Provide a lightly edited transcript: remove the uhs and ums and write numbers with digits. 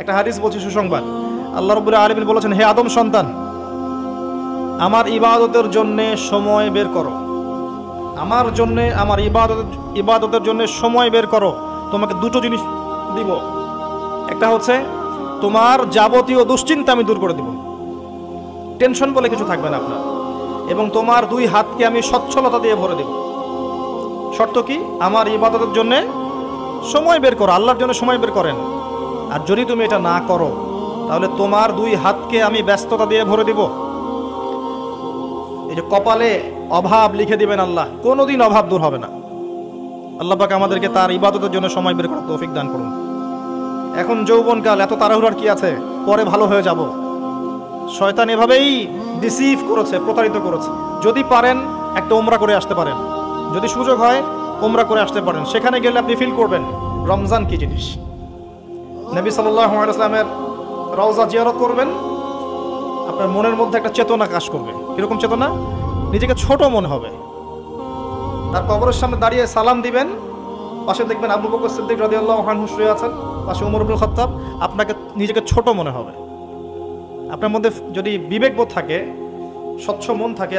একটা হাদিস বলছি, সুসংবাদ। আল্লাহ রাব্বুল আলামিন বলেছেন, হে আদম সন্তান, আমার ইবাদতের জন্য সময় বের করো, আমার জন্য, আমার ইবাদতের জন্য সময় বের করো। তোমাকে দুটো জিনিস দিব, একটা হচ্ছে তোমার যাবতীয় দুশ্চিন্তা আমি দূর করে দিব, টেনশন বলে কিছু থাকবে না আপনার, এবং তোমার দুই হাতকে আমি সচ্ছলতা দিয়ে ভরে দেব। শর্ত কি? আমার ইবাদতের জন্য সময় বের করো, আল্লাহর জন্য সময় বের করেন। আর যদি তুমি এটা না করো, তাহলে তোমার দুই হাতকে আমি ব্যস্ততা দিয়ে ভরে দিব। এই যে কপালে অভাব লিখে দিবেন আল্লাহ, কোনোদিন অভাব দূর হবে না। আল্লাহ পাক আমাদেরকে তার ইবাদতের জন্য সময় বের করার তৌফিক দান করুন। এখন যৌবনকাল, এত তাড়াহুড়ার কি আছে? পরে ভালো হয়ে যাব। শয়তান এভাবেই ডিসিভ করেছে, প্রতারিত করেছে। যদি পারেন একটা উমরা করে আসতে পারেন, যদি সুযোগ হয় উমরা করে আসতে পারেন। সেখানে গেলে আপনি ফিল করবেন রমজান কি জিনিস। নবী সাল্লাল্লাহু আলাইহি ওয়াসাল্লামের রওজা জিয়ারত করবেন, আপনার মনের মধ্যে একটা চেতনা কাজ করবে। কিরকম চেতনা? নিজেকে ছোট মনে হবে। তার কবরের সামনে দাঁড়িয়ে সালাম দিবেন, পাশে দেখবেন আবু বকর সিদ্দিক রাদিয়াল্লাহু আনহু শুয়ে আছেন, পাশে ওমর ইবনে খাত্তাব। আপনাকে নিজেকে ছোট মনে হবে। আপনার মধ্যে যদি বিবেকবোধ থাকে, স্বচ্ছ মন থাকে,